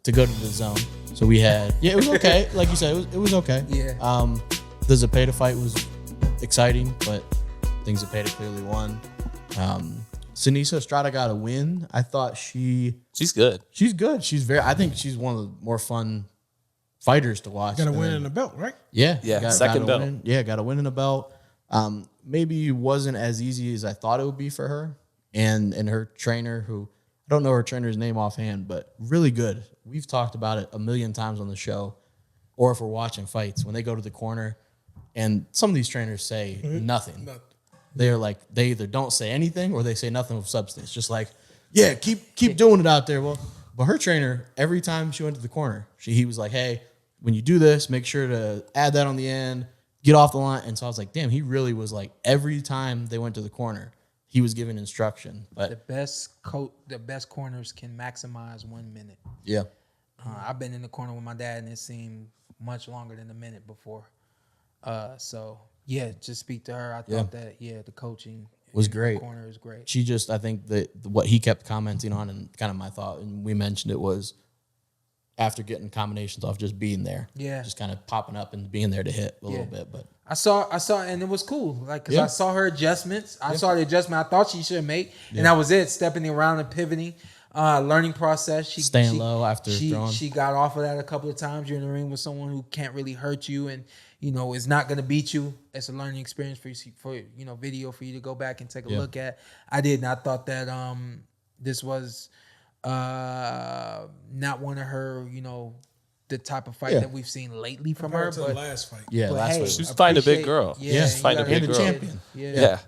to go to the zone. So we had, it was okay. Like you said, it was okay. Yeah. The Zepeda fight was exciting, but I think Zepeda clearly won. Sinisa Estrada got a win. I thought she's good. She's good. I think she's one of the more fun fighters to watch. Got a win in the belt, right? Yeah. Second belt. Got a win in a belt. Maybe wasn't as easy as I thought it would be for her. And her trainer, who I don't know her trainer's name offhand, but really good. We've talked about it a million times on the show, or if we're watching fights, when they go to the corner, and some of these trainers say nothing. They're like, they either don't say anything or they say nothing of substance. Just like, yeah, keep doing it out there. Well, but her trainer, every time she went to the corner, he was like, hey, when you do this, make sure to add that on the end, get off the line. And so I was like, damn, he really was like, every time they went to the corner, he was giving instruction. But the best corners can maximize 1 minute. Yeah. I've been in the corner with my dad, and it seemed much longer than a minute before. So yeah, just speak to her. I thought that the coaching was in great. The corner is great. She just, I think that what he kept commenting on, and kind of my thought, and we mentioned it, was after getting combinations off, just being there. Yeah. Just kind of popping up and being there to hit a little bit. But I saw, and it was cool. Like, because I saw her adjustments. I saw the adjustment I thought she should make, and that was it. Stepping around and pivoting, learning process. She staying low after throwing. She got off of that a couple of times. You're in the ring with someone who can't really hurt you, and is not going to beat you. It's a learning experience for video for you to go back and take a look at. I did, and I thought that this was not one of her, the type of fight that we've seen lately from her. But the last fight. Yeah, last fight. She was fighting a big girl. Yeah, she's fighting a big girl. Champion. Yeah.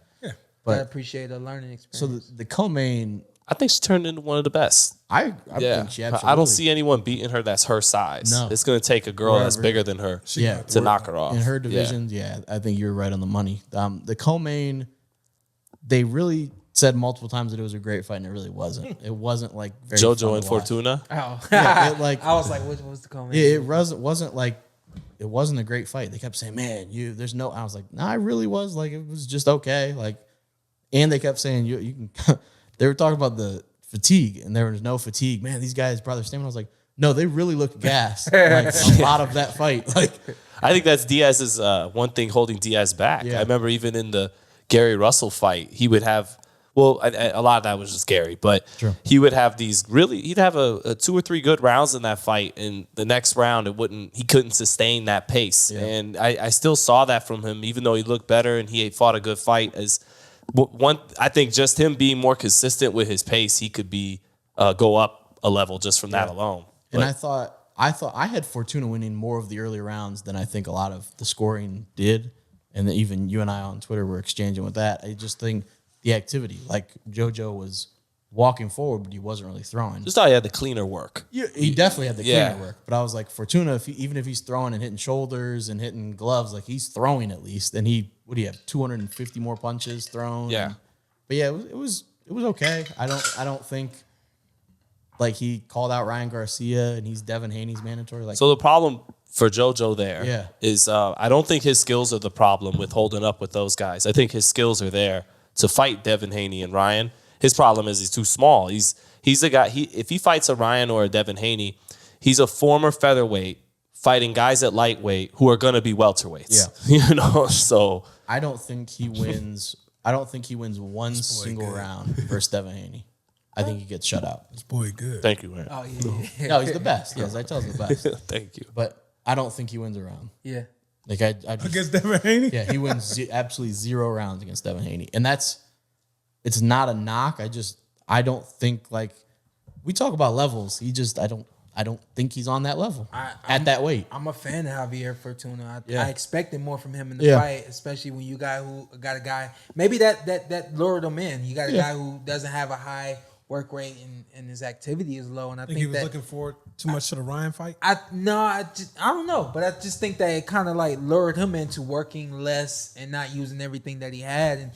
But I appreciate the learning experience. So the co-main, I think she turned into one of the best. I think she absolutely. I don't see anyone beating her that's her size. No. It's going to take a girl that's bigger than her to knock her off. In her division, I think you're right on the money. The co-main, they really said multiple times that it was a great fight, and it really wasn't. It wasn't like very JoJo and Fortuna. Oh, I was like, what was the comment? It wasn't like, it wasn't a great fight. They kept saying, man, there's no, I was like, nah, it really was. Like, it was just okay. Like, and they kept saying, you can, they were talking about the fatigue, and there was no fatigue. Man, these guys brought their stamina. I was like, no, they really looked gassed. Like, a lot of that fight. Like, I think that's Diaz's one thing holding Diaz back. Yeah. I remember even in the Gary Russell fight, he would have, a lot of that was just Gary, but he would have he'd have a 2 or 3 good rounds in that fight, and the next round he couldn't sustain that pace. Yeah. And I still saw that from him, even though he looked better and he fought a good fight. As one, I think just him being more consistent with his pace, he could go up a level just from that alone. And I thought I had Fortuna winning more of the early rounds than I think a lot of the scoring did. And even you and I on Twitter were exchanging with that. I just think the activity, like JoJo was walking forward, but he wasn't really throwing. Just thought he had the cleaner work. Yeah, he definitely had the cleaner work. But I was like, Fortuna, even if he's throwing and hitting shoulders and hitting gloves, like he's throwing at least. And what do you have, 250 more punches thrown? Yeah. But yeah, it was okay. I don't think like he called out Ryan Garcia and he's Devin Haney's mandatory. Like, so the problem for JoJo there is I don't think his skills are the problem with holding up with those guys. I think his skills are there to fight Devin Haney and Ryan. His problem is he's too small. He's a guy. If he fights a Ryan or a Devin Haney, he's a former featherweight fighting guys at lightweight who are going to be welterweights. Yeah, So I don't think he wins. I don't think he wins one single round versus Devin Haney. I think he gets shut out. This boy good. Thank you, man. Oh yeah. No, he's the best. Yes, I tell him the best. Thank you. But I don't think he wins a round. Yeah. Like I just, against Devin Haney? Yeah, he wins absolutely 0 rounds against Devin Haney. And it's not a knock. I don't think, like, we talk about levels. I don't think he's on that level at that weight. I'm a fan of Javier Fortuna. I expected more from him in the fight, especially when you got a guy, maybe that lured him in. You got a guy who doesn't have a high work rate and his activity is low. And I think he was looking forward too much to the Ryan fight. I don't know, but I just think that it kind of like lured him into working less and not using everything that he had. And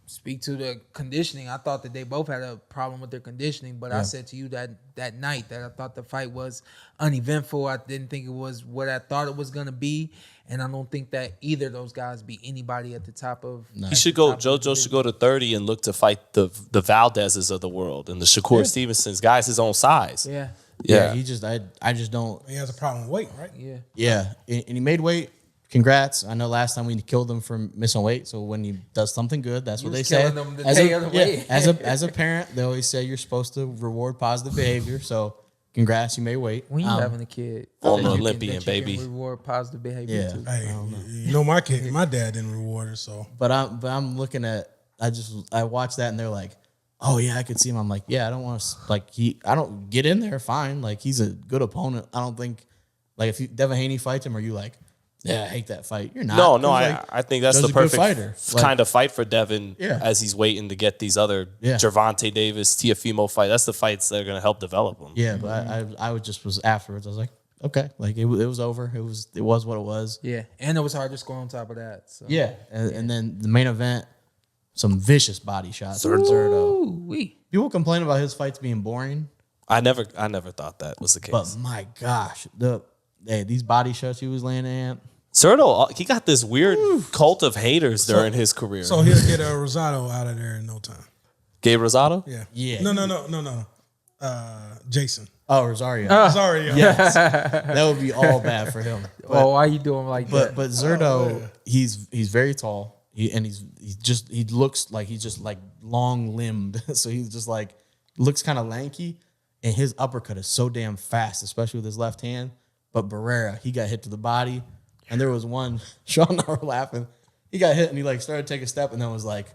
speak to the conditioning, I thought that they both had a problem with their conditioning. But I said to you that night that I thought the fight was uneventful. I didn't think it was what I thought it was going to be. And I don't think that either of those guys beat anybody at the top of. He should go. JoJo should go to 30 and look to fight the Valdezes of the world and the Shakur Stevensons, guys his own size. Yeah. Yeah. He just I just don't. He has a problem with weight, right? Yeah. Yeah, and he made weight. Congrats. I know last time we killed him for missing weight. So when he does something good, that's what they was say. killing them the day of the weight. As a parent, they always say you're supposed to reward positive behavior. So congrats, you made weight. When you having a kid, Former that you Olympian, that you can baby. reward positive behavior Yeah. too. Hey, you know my kid, my dad didn't reward her, so But I'm looking at I watched that and they're like, oh yeah, I could see him. I'm like, yeah, I don't want to I don't get in there. Fine, like he's a good opponent. I don't think like if Devin Haney fights him, are you like, yeah, I hate that fight? You're not. No, I think that's the Joe's a good perfect fighter. kind of fight for Devin Yeah. as he's waiting to get these other Gervonta Davis, Teofimo fight. That's the fights that are going to help develop him. Yeah, but I was afterwards. I was like, okay, like it was over. It was what it was. Yeah, and it was hard to score on top of that. So. Yeah, and then the main event, some vicious body shots from Zurdo. Ooh-wee. People complain about his fights being boring, I never thought that was the case. but my gosh, these body shots he was landing at. Zurdo, he got this weird cult of haters during his career. so he'll get a Rosado out of there in no time. Gabe Rosado? Yeah. Yeah. No. Jason. Oh, Rosario. Sorry. Yes, that would be all bad for him. Well, why you doing like that? But Zurdo, he's very tall. He looks like he's just like long limbed. So he's just like looks kind of lanky, and his uppercut is so damn fast, especially with his left hand. But Barrera, he got hit to the body, and there was one. Shawn and I were laughing. He got hit, and he like started to take a step, and then was like,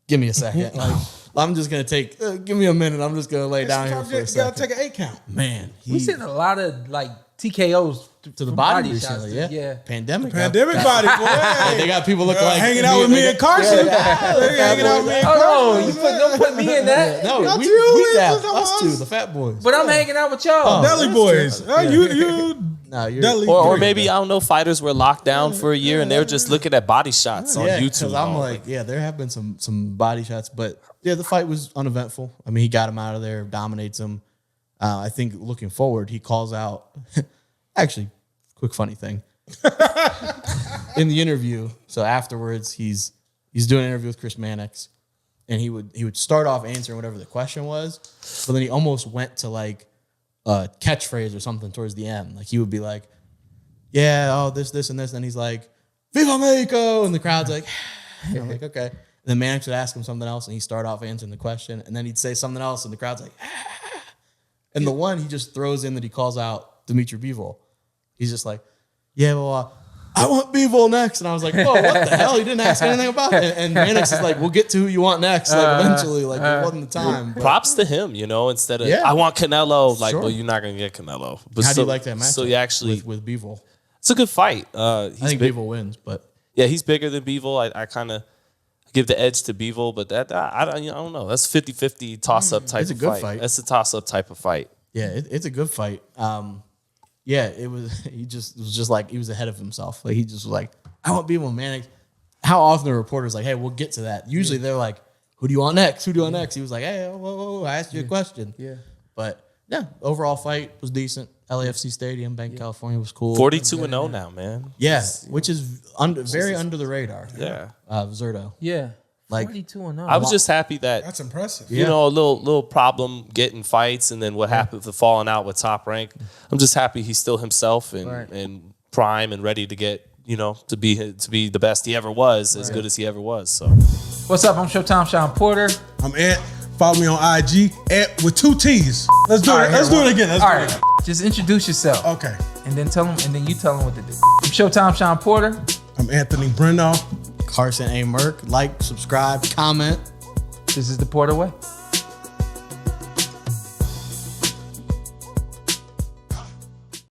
"Give me a second. Like I'm just gonna take. Give me a minute. I'm just gonna lay down here for a You second." gotta take an 8 count. Man, we seen a lot of like TKOs to the from body shots. recently. Yeah, pandemic. Pandemic body, boy. They got people looking like hanging out with me and Carson. Hanging out with me and Oh, Carson. don't put me in that. No, Not we you, dabbed it's us us. two, the fat boys. But I'm hanging out with y'all. Deli boys. You No, you're Deli Or boys. maybe, I don't know, fighters were locked down for a year and they were just looking at body shots on YouTube. Because I'm like, yeah, there have been some body shots, but yeah, the fight was uneventful. I mean, he got him out of there, dominates him. I think looking forward, he calls out. Actually, quick funny thing. In the interview, so afterwards, he's doing an interview with Chris Mannix, and he would start off answering whatever the question was, but then he almost went to like a catchphrase or something towards the end. Like he would be like, yeah, oh, this, and this. And he's like, Viva Mexico. And the crowd's like, and I'm like, okay. And then Mannix would ask him something else, and he'd start off answering the question. And then he'd say something else, and the crowd's like, and the one he just throws in that he calls out Dmitry Bivol. He's just like, yeah, well, I want Bivol next. And I was like, oh, what the hell? He didn't ask anything about it. And Mannix is like, we'll get to who you want next. Like, eventually, like, it wasn't the time. But props to him, instead of, Yeah. I want Canelo. Like, Sure. well, you're not going to get Canelo. But how do you like that match? So you actually, with Bivol. it's a good fight. I think Bivol wins, but Yeah, he's bigger than Bivol. I kind of give the edge to Bivol, but that I don't know. That's 50-50 toss-up type It's a of good fight. fight. That's a toss-up type of fight. yeah, it's a good fight. Yeah, it was. He just was just like he was ahead of himself. Like he just was like, I want Bivol, Mannix. How often the reporters like, hey, we'll get to that. Usually they're like, who do you want next? Who do you want next? He was like, hey, whoa, I asked you a question. Yeah. But yeah, overall fight was decent. LAFC Stadium, Bank, California was cool. 42-0 now, man. Yeah, which is very under the radar. Yeah. Zurdo. Yeah. Like, 42-0. I was just happy that That's impressive. a little problem getting fights, and then what happened with the falling out with Top Rank. I'm just happy he's still himself and prime and ready to get to be the best he ever was, as good as he ever was. So What's up? I'm Showtime Shawn Porter. I'm Ant. Follow me on IG, Ant with 2 T's. Let's do it. Let's do it again. All right. Just introduce yourself. Okay. And then you tell them what to do. I'm Showtime Shawn Porter. I'm Anthony Brenagh. Carson A. Merk. Like, subscribe, comment. This is the Porter Way.